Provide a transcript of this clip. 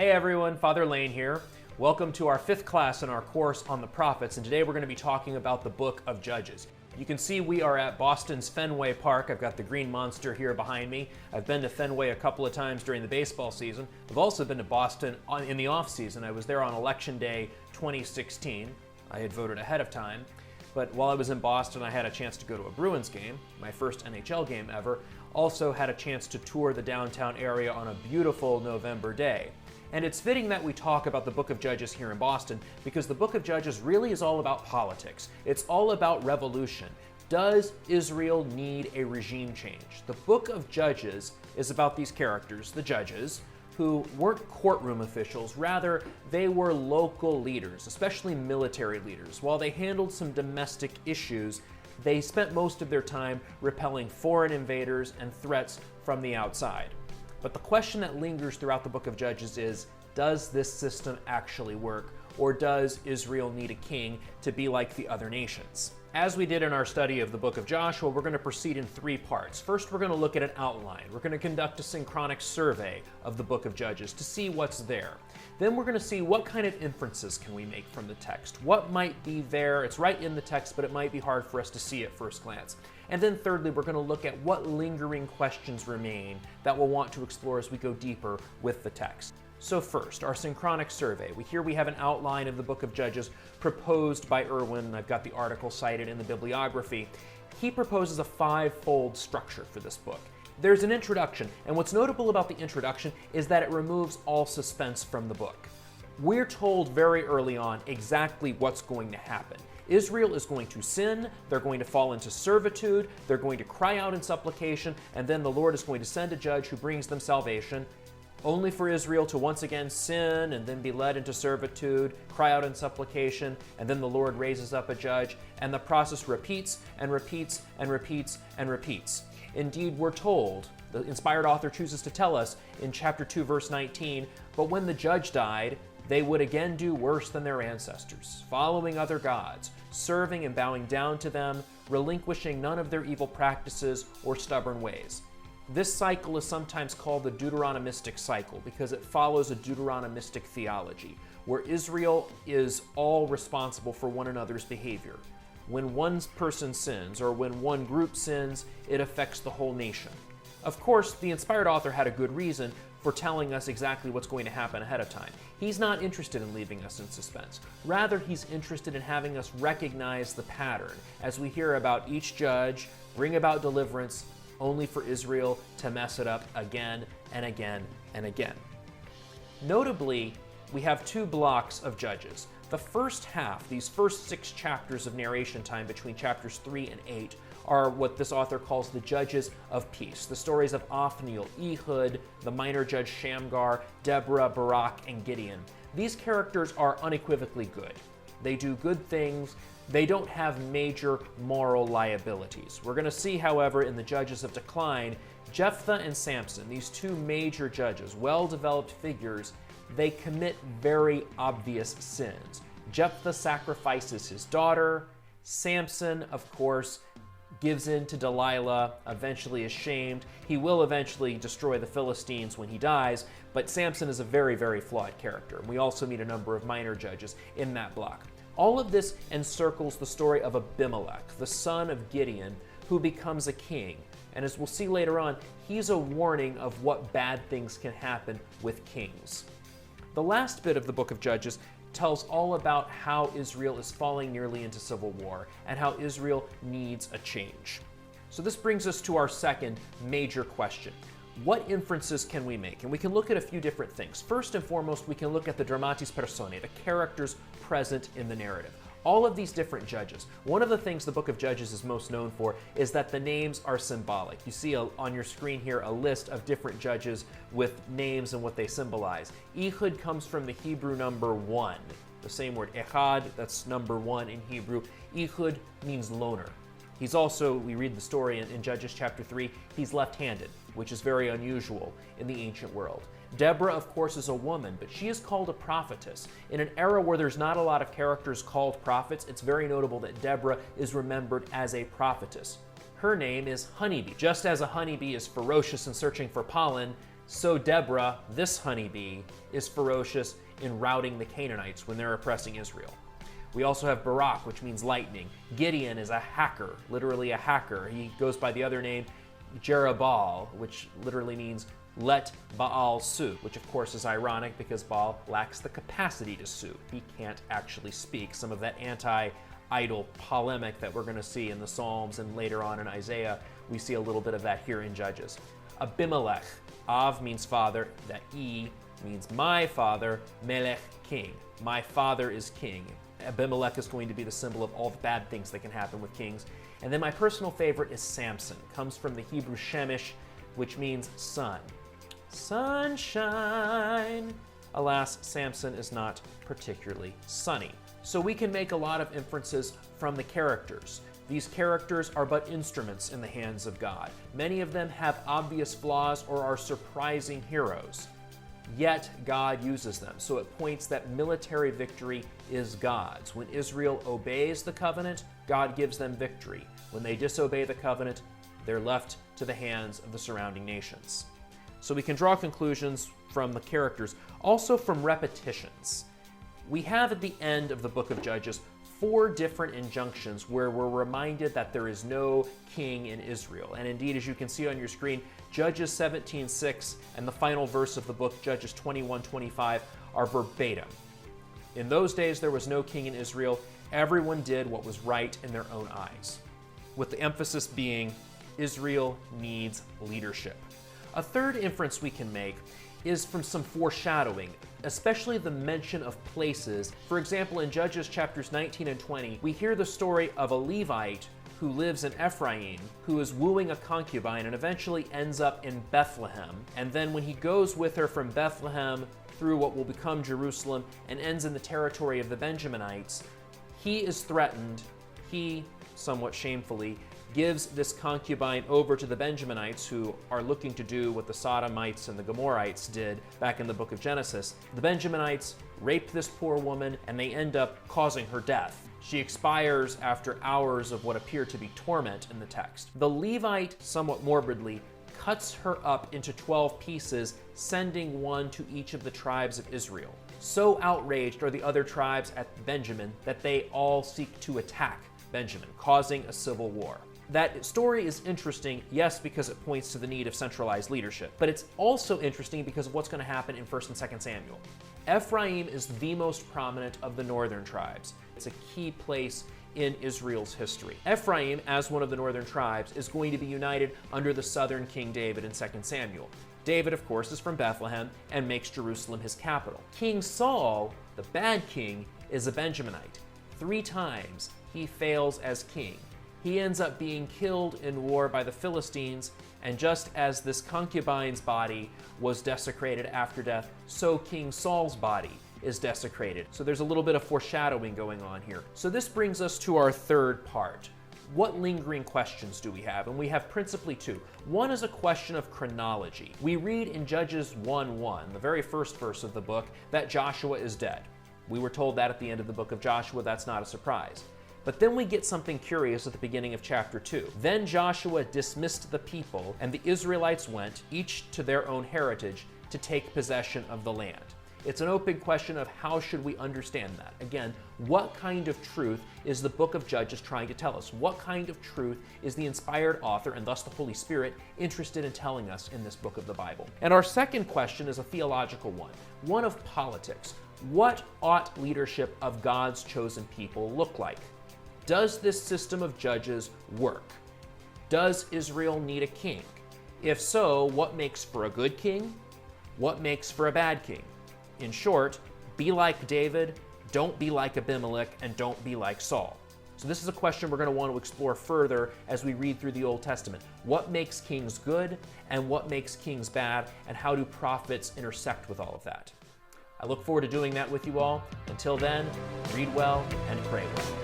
Hey everyone, Father Lane here. Welcome to our 5th class in our course on the prophets, and today we're going to be talking about the book of Judges. You can see we are at Boston's Fenway Park. I've got the green monster here behind me. I've been to Fenway a couple of times during the baseball season. I've also been to Boston in the off season. I was there on Election Day 2016. I had voted ahead of time. But while I was in Boston, I had a chance to go to a Bruins game, my first NHL game ever. Also had a chance to tour the downtown area on a beautiful November day. And it's fitting that we talk about the book of Judges here in Boston because the book of Judges really is all about politics. It's all about revolution. Does Israel need a regime change? The book of Judges is about these characters, the judges, who weren't courtroom officials. Rather, they were local leaders, especially military leaders. While they handled some domestic issues, they spent most of their time repelling foreign invaders and threats from the outside. But the question that lingers throughout the book of Judges is, does this system actually work? Or does Israel need a king to be like the other nations? As we did in our study of the book of Joshua, we're going to proceed in 3 parts. First, we're going to look at an outline. We're going to conduct a synchronic survey of the book of Judges to see what's there. Then we're going to see what kind of inferences can we make from the text. What might be there? It's right in the text, but it might be hard for us to see at first glance. And then thirdly, we're going to look at what lingering questions remain that we'll want to explore as we go deeper with the text. So first, our synchronic survey. Here we have an outline of the book of Judges proposed by Irwin. I've got the article cited in the bibliography. He proposes a 5-fold structure for this book. There's an introduction, and what's notable about the introduction is that it removes all suspense from the book. We're told very early on exactly what's going to happen. Israel is going to sin, they're going to fall into servitude, they're going to cry out in supplication, and then the Lord is going to send a judge who brings them salvation, only for Israel to once again sin and then be led into servitude, cry out in supplication, and then the Lord raises up a judge, and the process repeats and repeats and repeats and repeats. Indeed, we're told, the inspired author chooses to tell us in chapter 2, verse 19, but when the judge died, they would again do worse than their ancestors, following other gods, serving and bowing down to them, relinquishing none of their evil practices or stubborn ways. This cycle is sometimes called the Deuteronomistic cycle because it follows a Deuteronomistic theology, where Israel is all responsible for one another's behavior. When one person sins, or when one group sins, it affects the whole nation. Of course, the inspired author had a good reason for telling us exactly what's going to happen ahead of time. He's not interested in leaving us in suspense. Rather, he's interested in having us recognize the pattern as we hear about each judge bring about deliverance only for Israel to mess it up again and again and again. Notably, we have 2 blocks of judges. The first half, these first 6 chapters of narration time between chapters 3 and 8, are what this author calls the judges of peace. The stories of Othniel, Ehud, the minor judge Shamgar, Deborah, Barak, and Gideon. These characters are unequivocally good. They do good things. They don't have major moral liabilities. We're going to see, however, in the Judges of Decline, Jephthah and Samson, these 2 major judges, well-developed figures, they commit very obvious sins. Jephthah sacrifices his daughter. Samson, of course, gives in to Delilah, eventually is shamed. He will eventually destroy the Philistines when he dies, but Samson is a very, very flawed character. We also meet a number of minor judges in that block. All of this encircles the story of Abimelech, the son of Gideon, who becomes a king. And as we'll see later on, he's a warning of what bad things can happen with kings. The last bit of the book of Judges tells all about how Israel is falling nearly into civil war and how Israel needs a change. So this brings us to our second major question. What inferences can we make? And we can look at a few different things. First and foremost, we can look at the dramatis personae, the characters present in the narrative. All of these different judges. One of the things the book of Judges is most known for is that the names are symbolic. You see on your screen here a list of different judges with names and what they symbolize. Ehud comes from the Hebrew number 1. The same word, echad, that's number 1 in Hebrew. Ehud means loner. He's also, we read the story in Judges chapter 3, he's left-handed, which is very unusual in the ancient world. Deborah, of course, is a woman, but she is called a prophetess. In an era where there's not a lot of characters called prophets, it's very notable that Deborah is remembered as a prophetess. Her name is Honeybee. Just as a honeybee is ferocious in searching for pollen, So Deborah, this honeybee, is ferocious in routing the Canaanites when they're oppressing Israel. We also have Barak, which means lightning. Gideon is a hacker, literally a hacker. He goes by the other name Jerubbaal, which literally means let Baal sue, which of course is ironic because Baal lacks the capacity to sue. He can't actually speak. Some of that anti-idol polemic that we're going to see in the Psalms and later on in Isaiah, we see a little bit of that here in Judges. Abimelech, Av means father, that E means my father, Melech, king. My father is king. Abimelech is going to be the symbol of all the bad things that can happen with kings. And then my personal favorite is Samson. Comes from the Hebrew Shemish, which means sun. Sunshine. Alas, Samson is not particularly sunny. So we can make a lot of inferences from the characters. These characters are but instruments in the hands of God. Many of them have obvious flaws or are surprising heroes. Yet God uses them, so it points that military victory is God's. When Israel obeys the covenant, God gives them victory. When they disobey the covenant, they're left to the hands of the surrounding nations. So we can draw conclusions from the characters, also from repetitions. We have at the end of the book of Judges 4 different injunctions where we're reminded that there is no king in Israel. And indeed, as you can see on your screen, Judges 17:6 and the final verse of the book, Judges 21:25, are verbatim. In those days, there was no king in Israel. Everyone did what was right in their own eyes, with the emphasis being Israel needs leadership. A third inference we can make is from some foreshadowing, especially the mention of places. For example, in Judges chapters 19 and 20, we hear the story of a Levite who lives in Ephraim, who is wooing a concubine and eventually ends up in Bethlehem. And then when he goes with her from Bethlehem through what will become Jerusalem and ends in the territory of the Benjaminites, he is threatened. He, somewhat shamefully, gives this concubine over to the Benjaminites, who are looking to do what the Sodomites and the Gomorrites did back in the book of Genesis. The Benjaminites rape this poor woman, and they end up causing her death. She expires after hours of what appear to be torment in the text. The Levite, somewhat morbidly, cuts her up into 12 pieces, sending one to each of the tribes of Israel. So outraged are the other tribes at Benjamin that they all seek to attack Benjamin, causing a civil war. That story is interesting, yes, because it points to the need of centralized leadership, but it's also interesting because of what's going to happen in 1 and 2 Samuel. Ephraim is the most prominent of the northern tribes. It's a key place in Israel's history. Ephraim, as one of the northern tribes, is going to be united under the southern King David in 2 Samuel. David, of course, is from Bethlehem and makes Jerusalem his capital. King Saul, the bad king, is a Benjaminite. 3 times he fails as king. He ends up being killed in war by the Philistines, and just as this concubine's body was desecrated after death, so King Saul's body is desecrated. So there's a little bit of foreshadowing going on here. So this brings us to our third part. What lingering questions do we have? And we have principally 2. One is a question of chronology. We read in Judges 1:1, the very first verse of the book, that Joshua is dead. We were told that at the end of the book of Joshua. That's not a surprise. But then we get something curious at the beginning of chapter 2. Then Joshua dismissed the people, and the Israelites went, each to their own heritage, to take possession of the land. It's an open question of how should we understand that. Again, what kind of truth is the book of Judges trying to tell us? What kind of truth is the inspired author, and thus the Holy Spirit, interested in telling us in this book of the Bible? And our second question is a theological one of politics. What ought leadership of God's chosen people look like? Does this system of judges work? Does Israel need a king? If so, what makes for a good king? What makes for a bad king? In short, be like David, don't be like Abimelech, and don't be like Saul. So this is a question we're going to want to explore further as we read through the Old Testament. What makes kings good and what makes kings bad, and how do prophets intersect with all of that? I look forward to doing that with you all. Until then, read well and pray well.